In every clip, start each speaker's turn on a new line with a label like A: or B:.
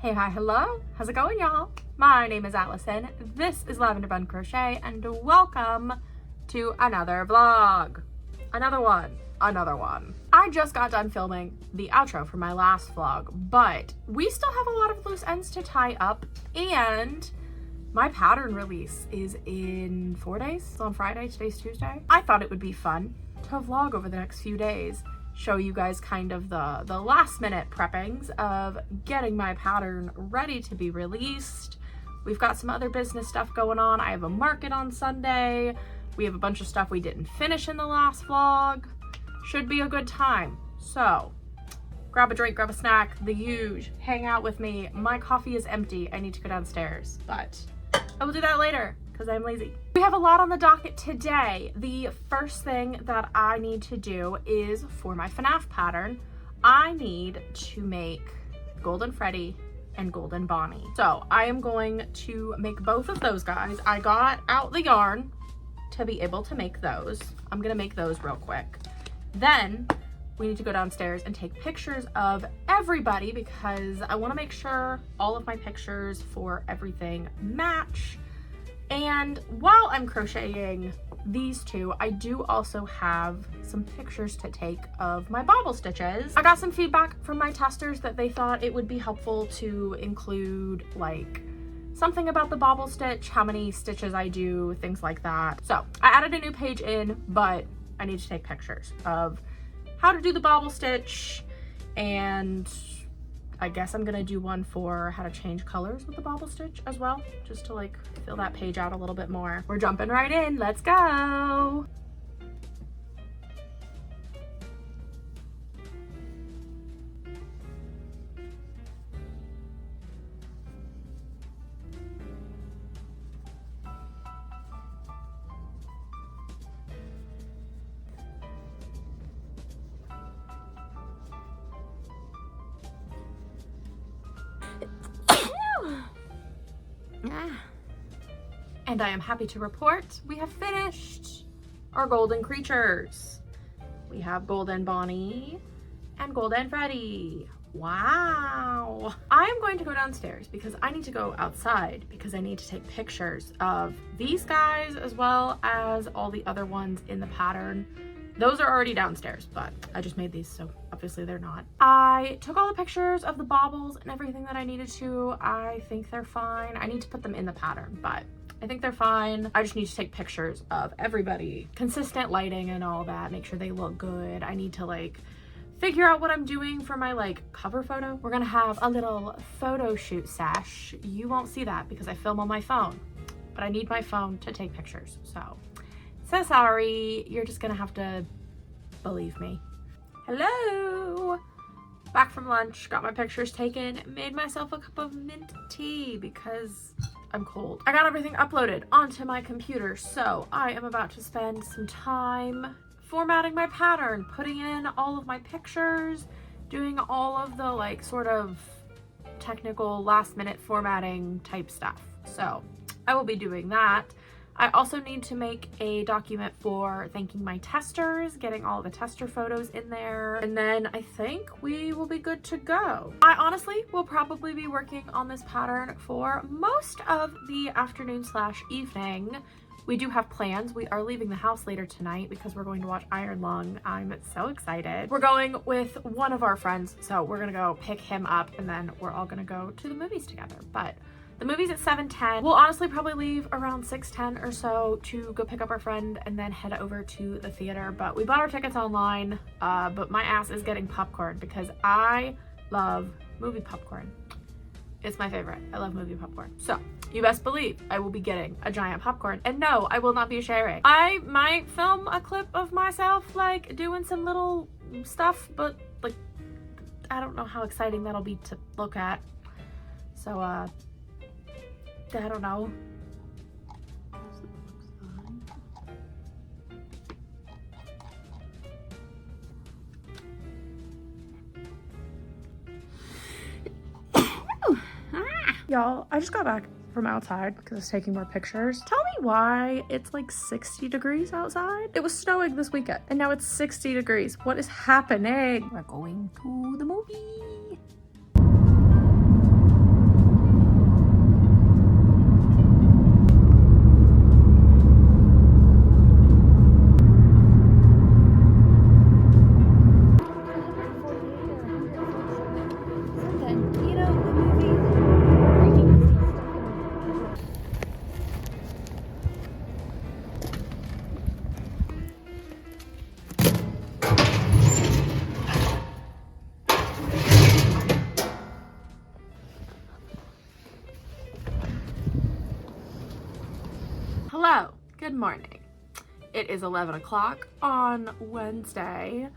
A: Hey, hi, hello. How's it going, y'all? My name is Allison. This is Lavender Bun Crochet, and welcome to another vlog. Another one. I just got done filming the outro for my last vlog, but we still have a lot of loose ends to tie up, and my pattern release is in 4 days. It's on Friday, today's Tuesday. I thought it would be fun to vlog over the next few days, show you guys kind of the last minute preppings of getting my pattern ready to be released. We've got some other business stuff going on. I have a market on Sunday. We have a bunch of stuff we didn't finish in the last vlog. Should be a good time. So grab a drink, grab a snack, the huge, hang out with me. My coffee is empty. I need to go downstairs, but I will do that later because I'm lazy. We have a lot on the docket today. The first thing that I need to do is for my FNAF pattern, I need to make Golden Freddy and Golden Bonnie. So I am going to make both of those guys. I got out the yarn to be able to make those. I'm gonna make those real quick. Then we need to go downstairs and take pictures of everybody because I want to make sure all of my pictures for everything match. And while I'm crocheting these two, I do also have some pictures to take of my bobble stitches. I got some feedback from my testers that they thought it would be helpful to include like something about the bobble stitch, how many stitches I do, things like that. So I added a new page in, but I need to take pictures of how to do the bobble stitch, and I guess I'm gonna do one for how to change colors with the bobble stitch as well, just to like fill that page out a little bit more. We're jumping right in, let's go. And I am happy to report we have finished our golden creatures. We have Golden Bonnie and Golden Freddy. Wow. I am going to go downstairs because I need to go outside because I need to take pictures of these guys as well as all the other ones in the pattern. Those are already downstairs, but I just made these, so obviously they're not. I took all the pictures of the baubles and everything that I needed to. I think they're fine. I need to put them in the pattern, but I think they're fine. I just need to take pictures of everybody. Consistent lighting and all that, make sure they look good. I need to like figure out what I'm doing for my like cover photo. We're gonna have a little photo shoot sesh. You won't see that because I film on my phone, but I need my phone to take pictures. So sorry, you're just gonna have to believe me. Hello, back from lunch, got my pictures taken, made myself a cup of mint tea because I'm cold. I got everything uploaded onto my computer, so I am about to spend some time formatting my pattern, putting in all of my pictures, doing all of the like sort of technical last minute formatting type stuff. So I will be doing that. I also need to make a document for thanking my testers, getting all the tester photos in there, and then I think we will be good to go. I honestly will probably be working on this pattern for most of the afternoon / evening. We do have plans. We are leaving the house later tonight because we're going to watch Iron Lung. I'm so excited. We're going with one of our friends, so we're gonna go pick him up and then we're all gonna go to the movies together. But the movie's at 7:10. We'll honestly probably leave around 6:10 or so to go pick up our friend and then head over to the theater. But we bought our tickets online, but my ass is getting popcorn because I love movie popcorn. It's my favorite. I love movie popcorn. So you best believe I will be getting a giant popcorn. And no, I will not be sharing. I might film a clip of myself like doing some little stuff, but like, I don't know how exciting that'll be to look at. So, I don't know. Y'all, I just got back from outside because I was taking more pictures. Tell me why it's like 60 degrees outside. It was snowing this weekend and now it's 60 degrees. What is happening? We're going to the movie. Hello, good morning. It is 11 o'clock on Wednesday.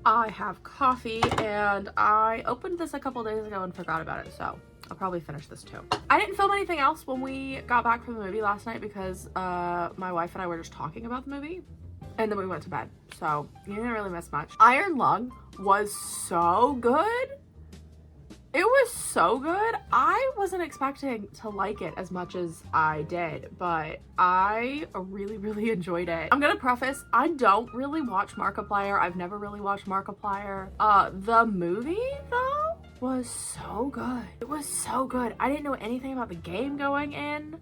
A: I have coffee and I opened this a couple days ago and forgot about it, so I'll probably finish this too. I didn't film anything else when we got back from the movie last night because my wife and I were just talking about the movie and then we went to bed, so you didn't really miss much. Iron Lung was so good. It was so good. I wasn't expecting to like it as much as I did, but I really enjoyed it. I'm gonna preface, I don't really watch Markiplier. I've never really watched Markiplier. The movie though was so good. It was so good. I didn't know anything about the game going in.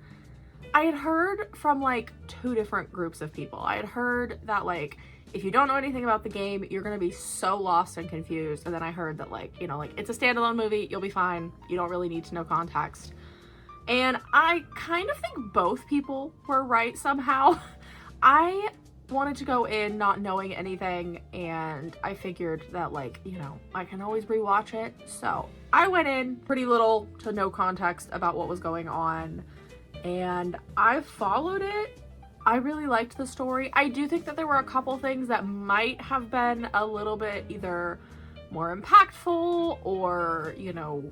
A: I had heard from like 2 different groups of people. I had heard that like, if you don't know anything about the game, you're gonna be so lost and confused. And then I heard that like, you know, like it's a standalone movie, you'll be fine. You don't really need to know context. And I kind of think both people were right somehow. I wanted to go in not knowing anything and I figured that like, you know, I can always rewatch it. So I went in pretty little to no context about what was going on and I followed it. I really liked the story. I do think that there were a couple things that might have been a little bit either more impactful or, you know,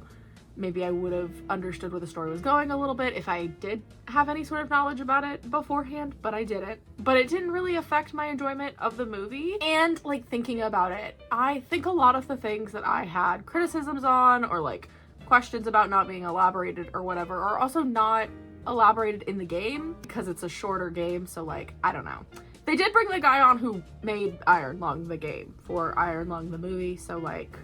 A: maybe I would have understood where the story was going a little bit if I did have any sort of knowledge about it beforehand, but I didn't. But it didn't really affect my enjoyment of the movie. And like thinking about it, I think a lot of the things that I had criticisms on or like questions about not being elaborated or whatever are also not elaborated in the game because it's a shorter game, so like I don't know. They did bring the guy on who made Iron Lung the game for Iron Lung the movie, so like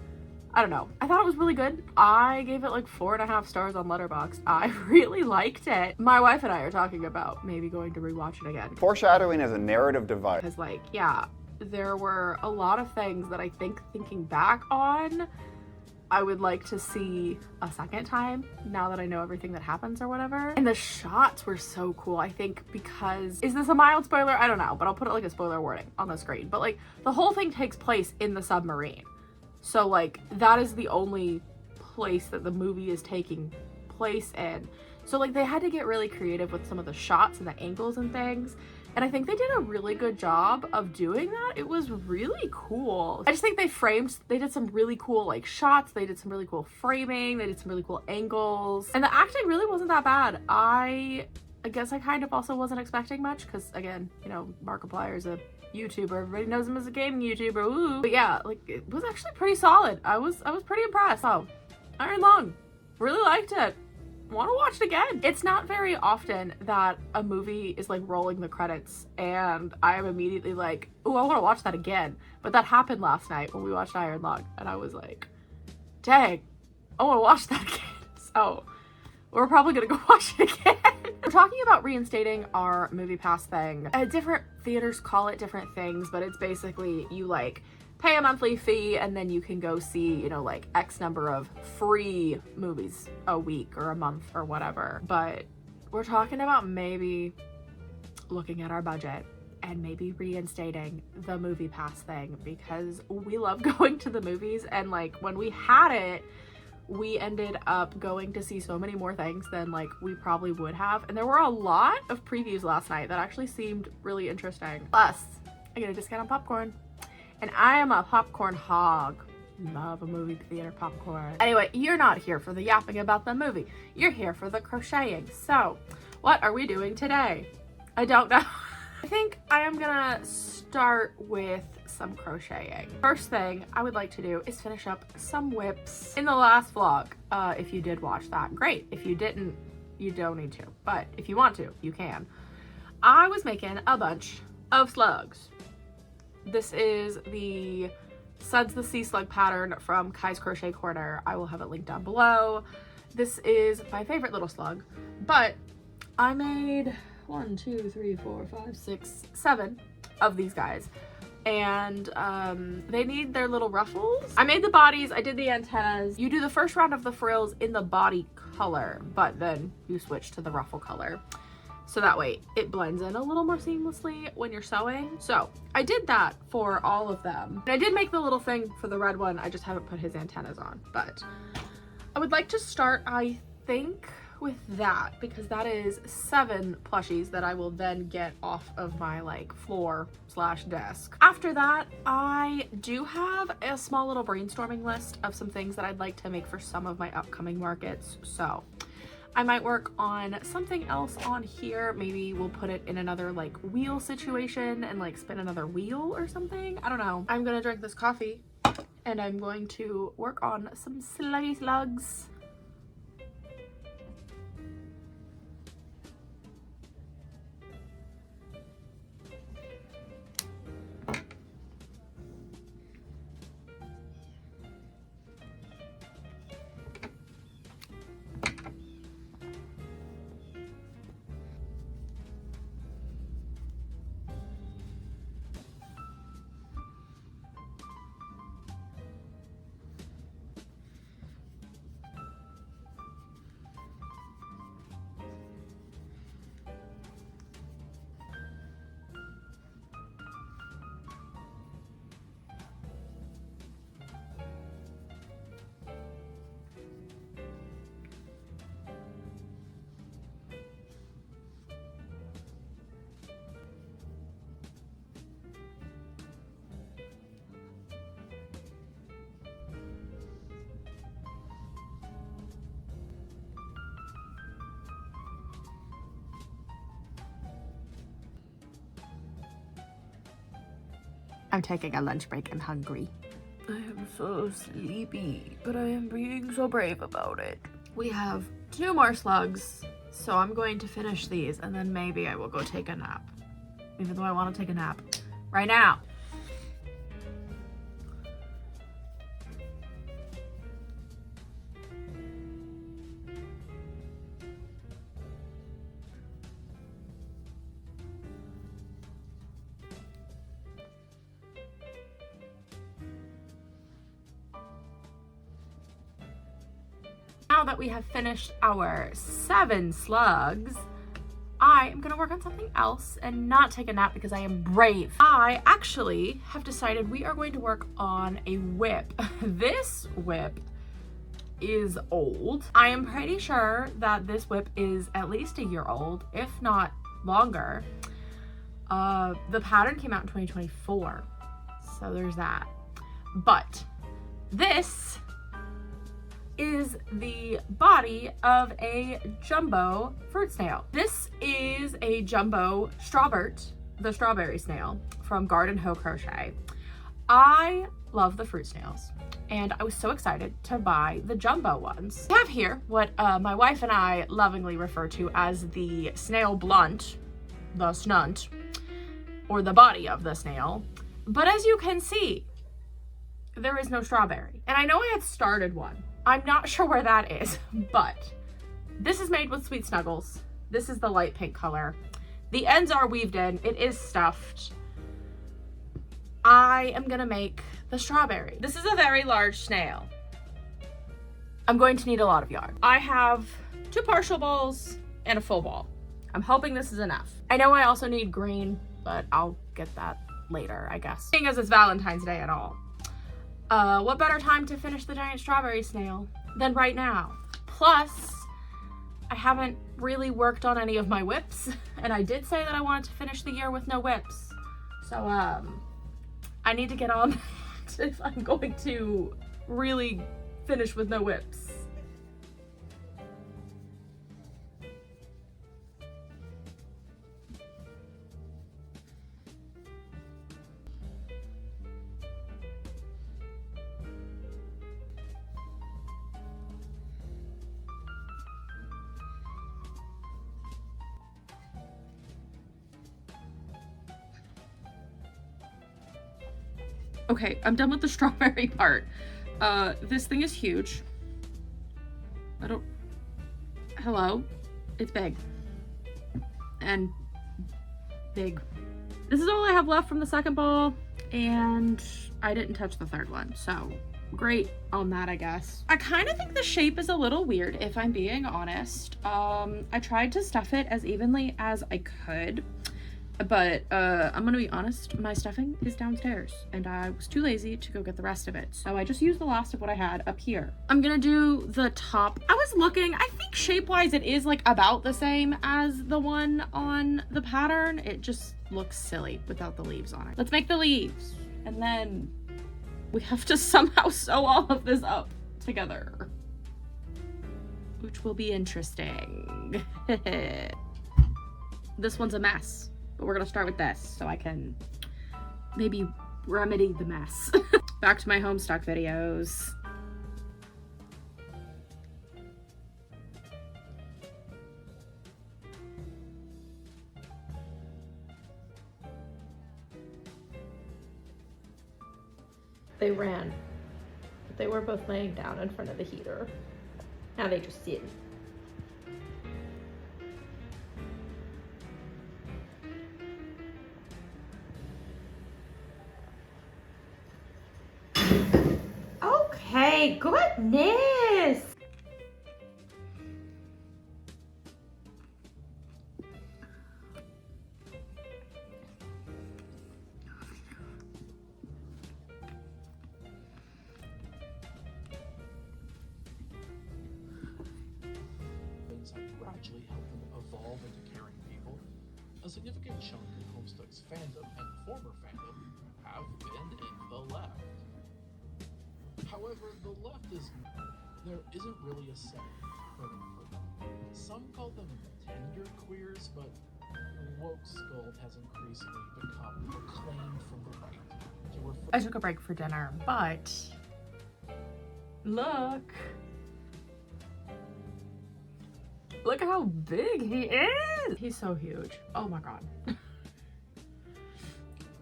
A: I don't know. I thought it was really good. I gave it like 4.5 stars on Letterboxd. I really liked it. My wife and I are talking about maybe going to rewatch it again.
B: Foreshadowing is a narrative device.
A: Because like, yeah, there were a lot of things that I think thinking back on I would like to see a second time now that I know everything that happens or whatever. And the shots were so cool, I think, because, is this a mild spoiler? I don't know, but I'll put it like a spoiler warning on the screen. But like the whole thing takes place in the submarine. So like that is the only place that the movie is taking place in. So like they had to get really creative with some of the shots and the angles and things. And I think they did a really good job of doing that. It was really cool. I just think they did some really cool like shots. They did some really cool framing. They did some really cool angles. And the acting really wasn't that bad. I guess I kind of also wasn't expecting much because again, you know, Markiplier is a YouTuber. Everybody knows him as a gaming YouTuber. Ooh. But yeah, like it was actually pretty solid. I was pretty impressed. Oh, Iron Lung. Really liked it. Want to watch it again. It's not very often that a movie is like rolling the credits and I am immediately like, oh, I want to watch that again. But that happened last night when we watched Iron Lung and I was like, dang, I want to watch that again. So we're probably gonna go watch it again. We're talking about reinstating our Movie Pass thing. Different theaters call it different things, but it's basically you like pay a monthly fee and then you can go see, you know, like X number of free movies a week or a month or whatever. But we're talking about maybe looking at our budget and maybe reinstating the Movie Pass thing because we love going to the movies and like when we had it, we ended up going to see so many more things than like we probably would have. And there were a lot of previews last night that actually seemed really interesting. Plus, I get a discount on popcorn. And I am a popcorn hog. Love a movie theater popcorn. Anyway, you're not here for the yapping about the movie. You're here for the crocheting. So, what are we doing today? I don't know. I think I am gonna start with some crocheting. First thing I would like to do is finish up some whips. In the last vlog, if you did watch that, great. If you didn't, you don't need to. But if you want to, you can. I was making a bunch of slugs. This is the Suds the Sea Slug pattern from Kai's Crochet Corner. I will have it linked down below. This is my favorite little slug, but I made 1, 2, 3, 4, 5, 6, 7 of these guys. And they need their little ruffles. I made the bodies, I did the antennas. You do the first round of the frills in the body color, but then you switch to the ruffle color. So that way it blends in a little more seamlessly when you're sewing. So I did that for all of them. And I did make the little thing for the red one. I just haven't put his antennas on, but I would like to start, I think, with that because that is 7 plushies that I will then get off of my like floor slash desk. After that, I do have a small little brainstorming list of some things that I'd like to make for some of my upcoming markets. So I might work on something else on here. Maybe we'll put it in another like wheel situation and like spin another wheel or something. I don't know. I'm gonna drink this coffee and I'm going to work on some sluggy slugs. I'm taking a lunch break and hungry. I am so sleepy, but I am being so brave about it. We have 2 more slugs, so I'm going to finish these and then maybe I will go take a nap. Even though I want to take a nap right now. Now that we have finished our 7 slugs, I am gonna work on something else and not take a nap because I am brave. I actually have decided we are going to work on a whip. This whip is old. I am pretty sure that this whip is at least a year old, if not longer. The pattern came out in 2024, so there's that. But this is the body of a jumbo fruit snail. This is a jumbo Strawbert, the strawberry snail from Garden Hoe Crochet. I love the fruit snails and I was so excited to buy the jumbo ones. I have here what my wife and I lovingly refer to as the snail blunt, the snunt, or the body of the snail. But as you can see, there is no strawberry. And I know I had started one. I'm not sure where that is, but this is made with Sweet Snuggles. This is the light pink color. The ends are weaved in. It is stuffed. I am gonna make the strawberry. This is a very large snail. I'm going to need a lot of yarn. I have 2 partial balls and a full ball. I'm hoping this is enough. I know I also need green, but I'll get that later, I guess. Seeing as it's Valentine's Day at all. What better time to finish the giant strawberry snail than right now? Plus, I haven't really worked on any of my whips, and I did say that I wanted to finish the year with no whips. So, I need to get on that if I'm going to really finish with no whips. Okay, I'm done with the strawberry part. This thing is huge. Hello? It's big. And big. This is all I have left from the second ball, and I didn't touch the third one, so great on that, I guess. I kind of think the shape is a little weird, if I'm being honest. I tried to stuff it as evenly as I could, but I'm gonna be honest, my stuffing is downstairs and I was too lazy to go get the rest of it. So I just used the last of what I had up here. I'm gonna do the top. I was looking, I think shape-wise, it is like about the same as the one on the pattern. It just looks silly without the leaves on it. Let's make the leaves. And then we have to somehow sew all of this up together, which will be interesting. This one's a mess, but we're gonna start with this so I can maybe remedy the mess. Back to my Homestuck videos. They ran. They were both laying down in front of the heater. Now they just sit. Okay, goodness.
C: Gradually help them evolve into caring people. A significant chunk of Homestuck's fandom and former fandom have been in the left. However, the left there isn't really a set term for them. Some call them tender queers, but woke scold has increasingly become proclaimed from the right to refer.
A: I took a break for dinner, but look. Look how big he is. He's so huge. Oh my God.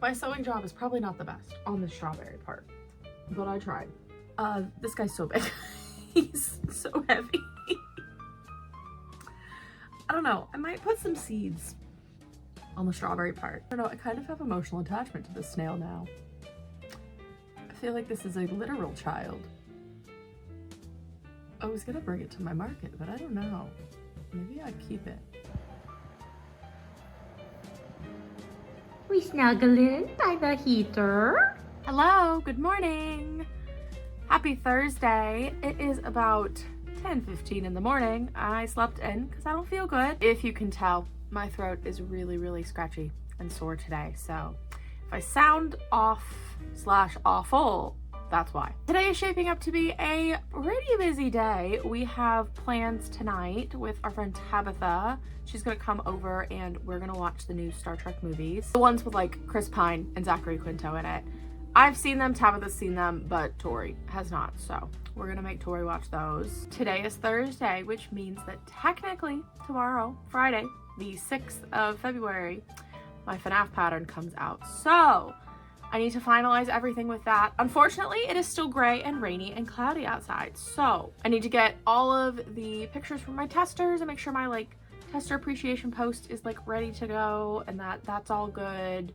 A: My sewing job is probably not the best on the strawberry part, but I tried. This guy's so big. He's so heavy. I don't know. I might put some seeds on the strawberry part. I don't know. I kind of have emotional attachment to this snail now. I feel like this is a literal child. I was gonna bring it to my market, but I don't know. Maybe I'd keep it.
D: We snuggle in by the heater.
A: Hello, good morning. Happy Thursday. It is about 10:15 in the morning. I slept in because I don't feel good. If you can tell, my throat is really scratchy and sore today. So if I sound off/awful, that's why. Today is shaping up to be a pretty busy day. We have plans tonight with our friend Tabitha. She's gonna come over and we're gonna watch the new Star Trek movies. The ones with like Chris Pine and Zachary Quinto in it. I've seen them, Tabitha's seen them, but Tori has not. So we're gonna make Tori watch those. Today is Thursday, which means that technically tomorrow, Friday, the 6th of February, my FNAF pattern comes out. So I need to finalize everything with that. Unfortunately, it is still gray and rainy and cloudy outside. So I need to get all of the pictures from my testers and make sure my like tester appreciation post is like ready to go and that's all good.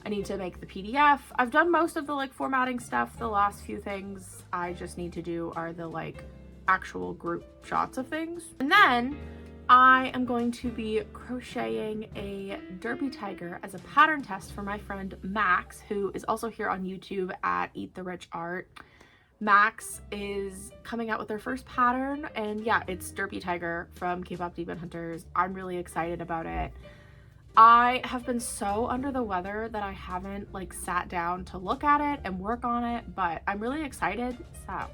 A: I need to make the PDF. I've done most of the like formatting stuff. The last few things I just need to do are the like actual group shots of things. And then I am going to be crocheting a Derpy Tiger as a pattern test for my friend Max, who is also here on YouTube at eattherichart. Max is coming out with their first pattern, and yeah, it's Derpy Tiger from K-Pop Demon Hunters. I'm really excited about it. I have been so under the weather that I haven't like sat down to look at it and work on it, but I'm really excited, so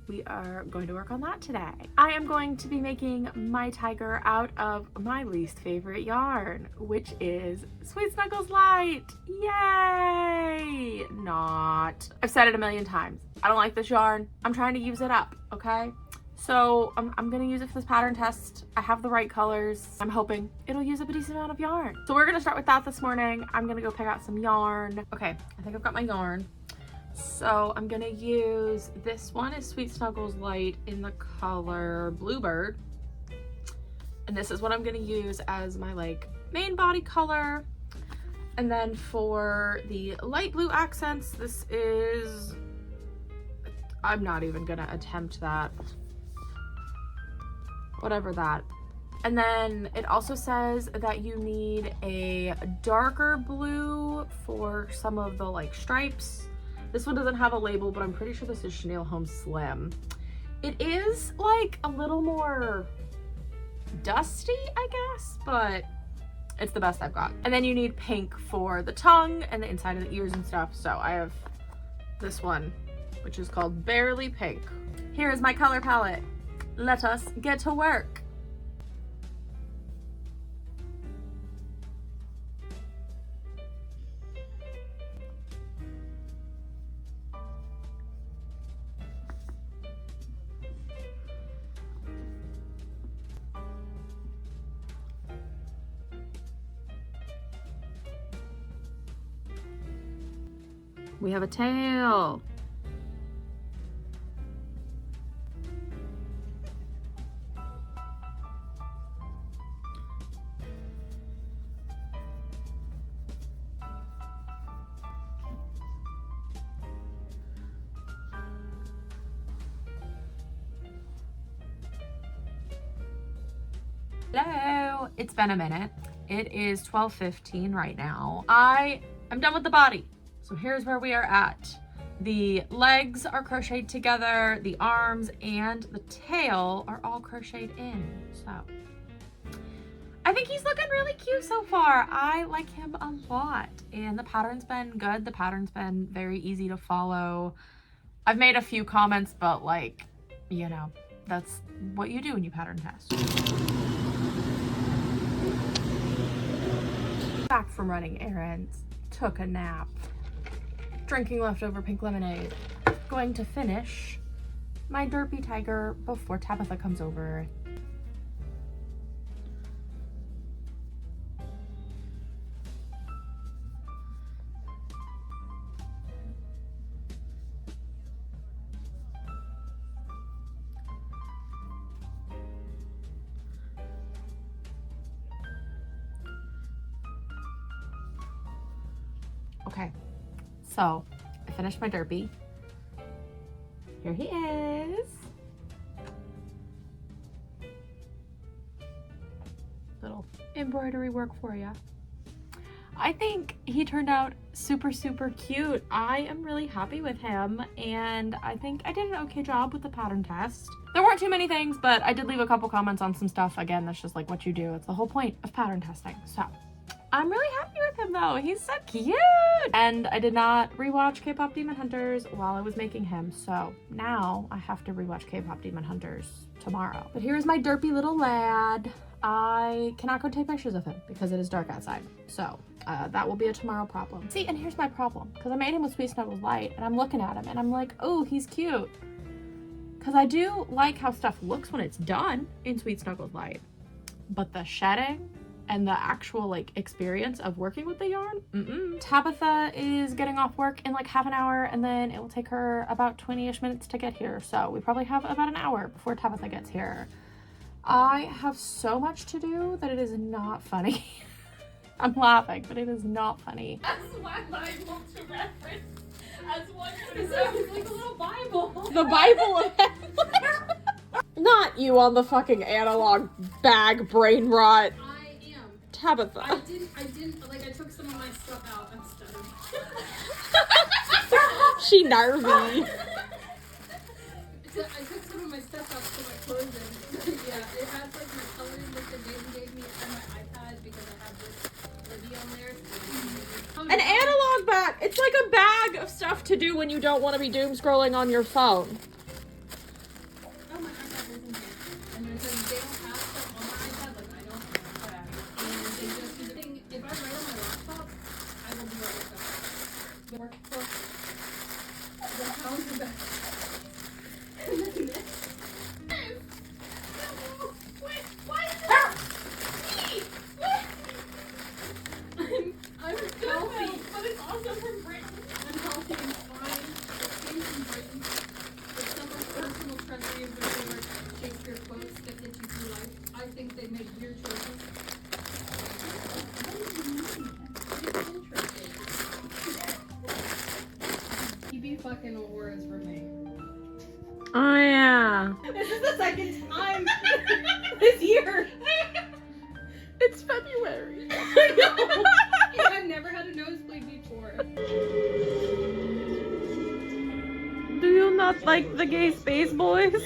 A: we are going to work on that today. I am going to be making my tiger out of my least favorite yarn, which is Sweet Snuggles Light. Yay! Not. I've said it a million times. I don't like this yarn. I'm trying to use it up, okay? So I'm gonna use it for this pattern test. I have the right colors. I'm hoping it'll use up a decent amount of yarn. So we're gonna start with that this morning. I'm gonna go pick out some yarn. Okay, I think I've got my yarn. So I'm gonna use, this one is Sweet Snuggles Light in the color Bluebird. And this is what I'm gonna use as my like main body color. And then for the light blue accents, this is, I'm not even gonna attempt that. Whatever that. And then it also says that you need a darker blue for some of the like stripes. This one doesn't have a label, but I'm pretty sure this is Chenille Home Slim. It is like a little more dusty, I guess, but it's the best I've got. And then you need pink for the tongue and the inside of the ears and stuff. So I have this one, which is called Barely Pink. Here is my color palette. Let us get to work. We have a tail. Hello, it's been a minute. It is 12:15 right now. I am done with the body. So here's where we are at. The legs are crocheted together, the arms and the tail are all crocheted in. So I think he's looking really cute so far. I like him a lot and the pattern's been good. The pattern's been very easy to follow. I've made a few comments, but like, you know, that's what you do when you pattern test. Back from running errands, took a nap, drinking leftover pink lemonade, going to finish my Derpy Tiger before Tabitha comes over. Okay, so I finished my Derpy. Here he is. Little embroidery work for you. I think he turned out super, super cute. I am really happy with him and I think I did an okay job with the pattern test. There weren't too many things, but I did leave a couple comments on some stuff. Again, that's just like what you do. It's the whole point of pattern testing. So I'm really happy with him though. He's so cute. And I did not rewatch K-Pop Demon Hunters while I was making him. So now I have to rewatch K-Pop Demon Hunters tomorrow. But here's my derpy little lad. I cannot go take pictures of him because it is dark outside. So that will be a tomorrow problem. See, and here's my problem. Because I made him with Sweet Snuggles Light and I'm looking at him and I'm like, oh, he's cute. Because I do like how stuff looks when it's done in Sweet Snuggles Light. But the shedding and the actual like experience of working with the yarn, Tabitha is getting off work in like half an hour and then it will take her about 20-ish minutes to get here. So we probably have about an hour before Tabitha gets here. I have so much to do that it is not funny. I'm laughing, but it is not funny.
E: That's one Bible to reference. As one it's like a little Bible.
A: The Bible of Not you on the fucking analog bag brain rot. Tabitha.
E: I didn't, like I took some of my stuff out. I'm stuttering.
A: She nervy.
E: I took some of my stuff out to my clothes in. Yeah, it has like my coloring book that Jason gave me and my iPad because I have this Libby on there.
A: An analog bag. It's like a bag of stuff to do when you don't want to be doom scrolling on your phone.
E: Oh, my iPad is in here. And there's like, they don't have stuff on my iPad, like I don't have a bag. And they just do the thing, if I write on my laptop, I will do other stuff. The workbook, the calendar bag. And then this. Wait, why is it I'm healthy, but it's also from Britain. I'm healthy and fine. It came from Britain. It's someone's personal treasury of their favorite Shakespeare quotes that get you through life. I think they made weird choices. It's interesting. TB fucking awards for me.
A: Oh yeah.
E: This is the second time this year.
A: It's February.
E: I've never had a nosebleed before.
A: Do you not like the gay space boys?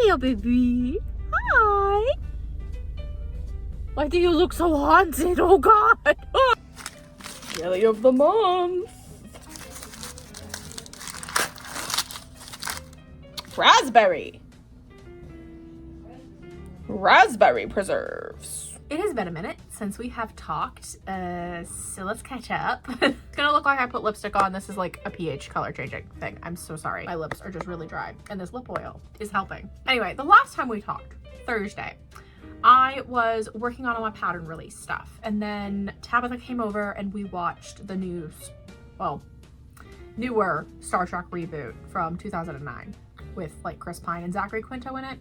A: Hiya, baby. Hi. Why do you look so haunted? Oh, God. Jelly of the month. Raspberry. Raspberry preserves. It has been a minute since we have talked, so let's catch up. It's gonna look like I put lipstick on. This is like a pH color changing thing. I'm so sorry. My lips are just really dry, and this lip oil is helping. Anyway, the last time we talked, Thursday, I was working on all my pattern release stuff, and then Tabitha came over and we watched the newer Star Trek reboot from 2009 with like Chris Pine and Zachary Quinto in it.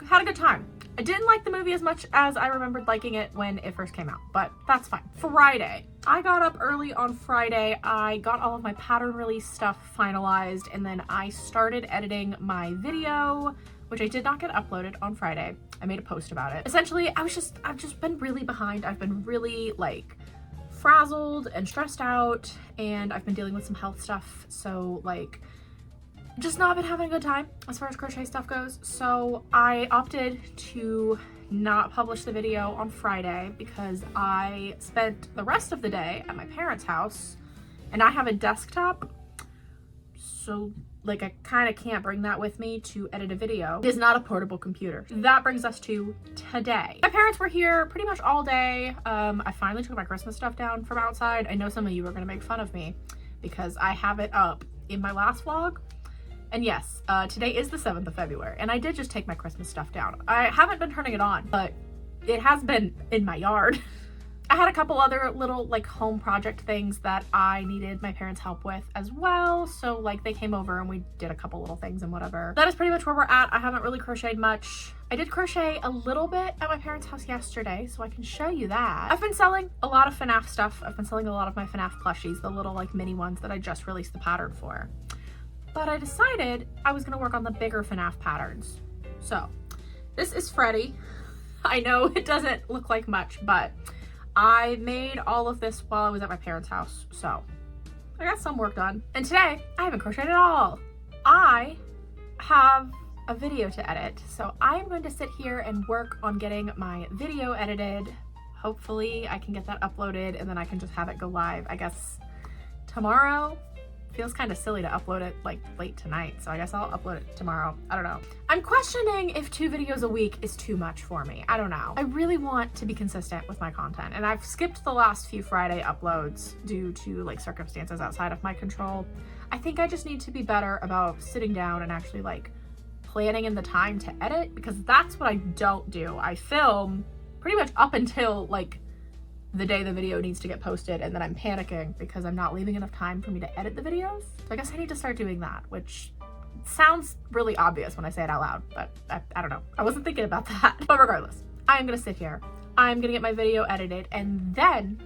A: Had a good time. I didn't like the movie as much as I remembered liking it when it first came out, but that's fine. Friday. I got up early on Friday. I got all of my pattern release stuff finalized, and then I started editing my video, which I did not get uploaded on Friday. I made a post about it. Essentially, I've just been really behind. I've been really like frazzled and stressed out, and I've been dealing with some health stuff. So like, just not been having a good time as far as crochet stuff goes. So I opted to not publish the video on Friday because I spent the rest of the day at my parents' house, and I have a desktop, so like I kind of can't bring that with me to edit a video. It is not a portable computer. That brings us to today. My parents were here pretty much all day. I finally took my Christmas stuff down from outside. I know some of you are gonna make fun of me because I have it up in my last vlog. And yes, today is the 7th of February, and I did just take my Christmas stuff down. I haven't been turning it on, but it has been in my yard. I had a couple other little like home project things that I needed my parents' help with as well. So like they came over and we did a couple little things and whatever. That is pretty much where we're at. I haven't really crocheted much. I did crochet a little bit at my parents' house yesterday, so I can show you that. I've been selling a lot of FNAF stuff. I've been selling a lot of my FNAF plushies, the little like mini ones that I just released the pattern for. But I decided I was gonna work on the bigger FNAF patterns. So this is Freddy. I know it doesn't look like much, but I made all of this while I was at my parents' house. So I got some work done. And today I haven't crocheted at all. I have a video to edit. So I'm going to sit here and work on getting my video edited. Hopefully I can get that uploaded and then I can just have it go live, I guess tomorrow. Feels kind of silly to upload it like late tonight, so I guess I'll upload it tomorrow. I don't know. I'm questioning if 2 videos a week is too much for me. I don't know. I really want to be consistent with my content, and I've skipped the last few Friday uploads due to like circumstances outside of my control. I think I just need to be better about sitting down and actually like planning in the time to edit, because that's what I don't do. I film pretty much up until like the day the video needs to get posted, and then I'm panicking because I'm not leaving enough time for me to edit the videos. So I guess I need to start doing that, which sounds really obvious when I say it out loud, but I don't know. I wasn't thinking about that. But regardless, I'm gonna sit here. I'm gonna get my video edited, and then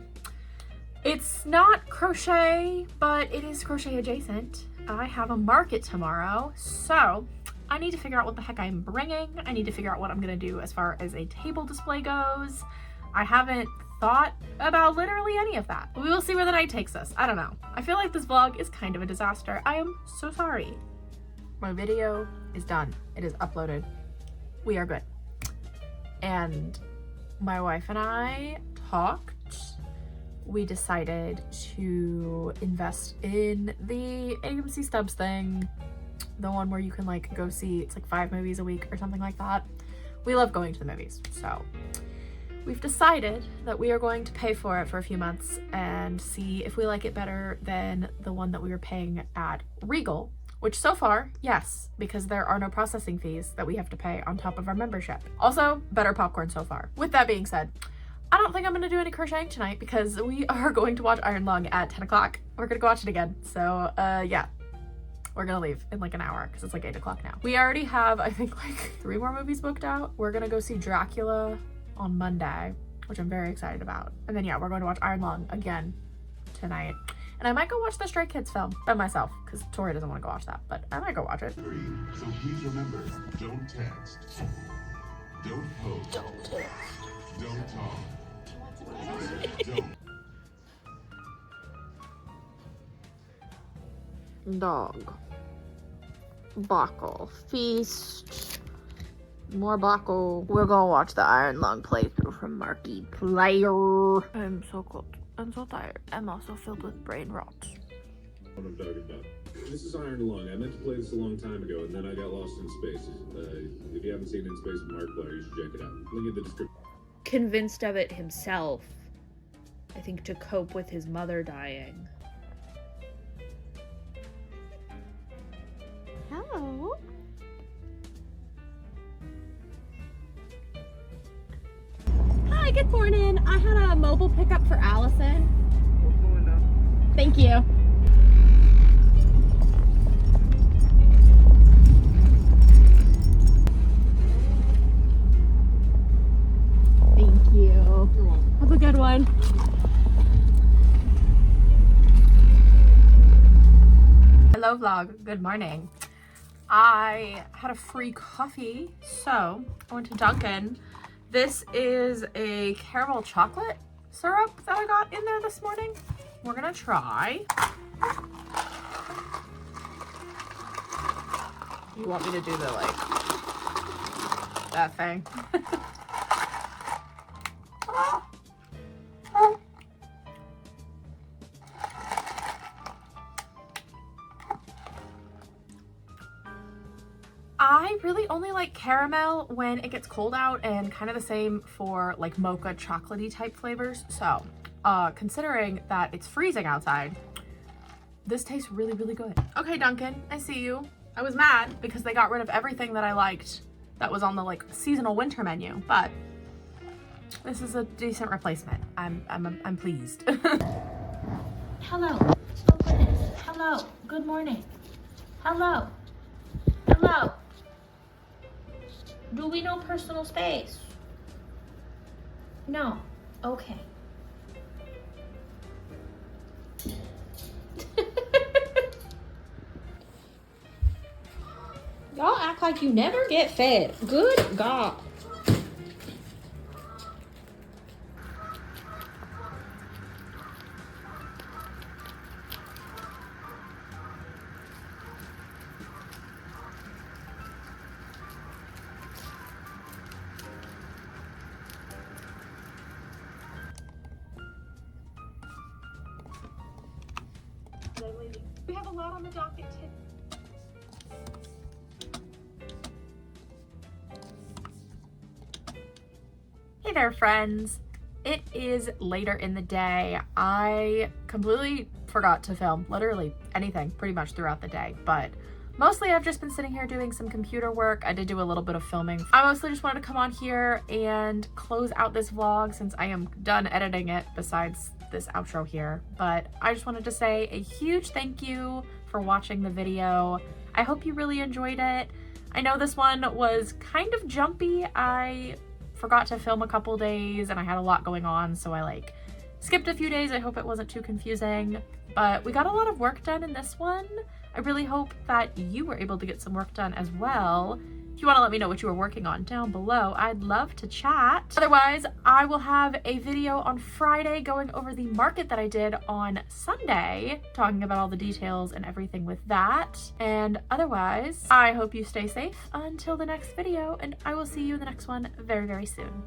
A: it's not crochet, but it is crochet adjacent. I have a market tomorrow, so I need to figure out what the heck I'm bringing. I need to figure out what I'm gonna do as far as a table display goes. I haven't thought about literally any of that. We will see where the night takes us. I don't know. I feel like this vlog is kind of a disaster. I am so sorry. My video is done. It is uploaded. We are good. And my wife and I talked. We decided to invest in the AMC Stubs thing. The one where you can like go see, it's like 5 movies a week or something like that. We love going to the movies, so we've decided that we are going to pay for it for a few months and see if we like it better than the one that we were paying at Regal, which so far, yes, because there are no processing fees that we have to pay on top of our membership. Also, better popcorn so far. With that being said, I don't think I'm gonna do any crocheting tonight because we are going to watch Iron Lung at 10 o'clock. We're gonna go watch it again. So yeah, we're gonna leave in like an hour because it's like 8 o'clock now. We already have, I think, like 3 more movies booked out. We're gonna go see Dracula on Monday, which I'm very excited about. And then yeah, we're going to watch Iron Lung again tonight. And I might go watch the Stray Kids film by myself because Tori doesn't want to go watch that, but I might go watch it.
F: So please remember, don't text, don't post, don't talk, don't.
A: Dog. Buckle. Feast. More Blocko. We're gonna watch the Iron Lung playthrough from Marky Player. I'm so cold. I'm so tired. I'm also filled with brain rot.
G: What I'm talking about. This is Iron Lung. I meant to play this a long time ago, and then I got lost in space. If you haven't seen In Space with Markiplier, you should check it out. Link in the description.
A: Convinced of it himself, I think, to cope with his mother dying. Hello. Hi, good morning. I had a mobile pickup for Allison. Thank you. Thank you. You're welcome. Have a good one. Hello vlog, good morning. I had a free coffee, so I went to Dunkin'. This is a caramel chocolate syrup that I got in there this morning. We're gonna try. You want me to do the that thing? I really only like caramel when it gets cold out, and kind of the same for like mocha chocolatey type flavors. So considering that it's freezing outside, this tastes really, really good. Okay, Dunkin', I see you. I was mad because they got rid of everything that I liked that was on the seasonal winter menu, but this is a decent replacement. I'm pleased.
D: Hello. Open this. Hello. Good morning. Hello. Hello. Do we know personal space? No. Okay.
A: Y'all act like you never get fed. Good God. We have a lot on the docket today. Hey there, friends. It is later in the day. I completely forgot to film literally anything pretty much throughout the day, but mostly I've just been sitting here doing some computer work. I did do a little bit of filming. I mostly just wanted to come on here and close out this vlog since I am done editing it besides this outro here. But I just wanted to say a huge thank you for watching the video. I hope you really enjoyed it. I know this one was kind of jumpy. I forgot to film a couple days and I had a lot going on, so I skipped a few days. I hope it wasn't too confusing, but we got a lot of work done in this one. I really hope that you were able to get some work done as well. If you want to let me know what you were working on down below, I'd love to chat. Otherwise, I will have a video on Friday going over the market that I did on Sunday, talking about all the details and everything with that. And otherwise, I hope you stay safe until the next video, and I will see you in the next one very, very soon.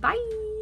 A: Bye!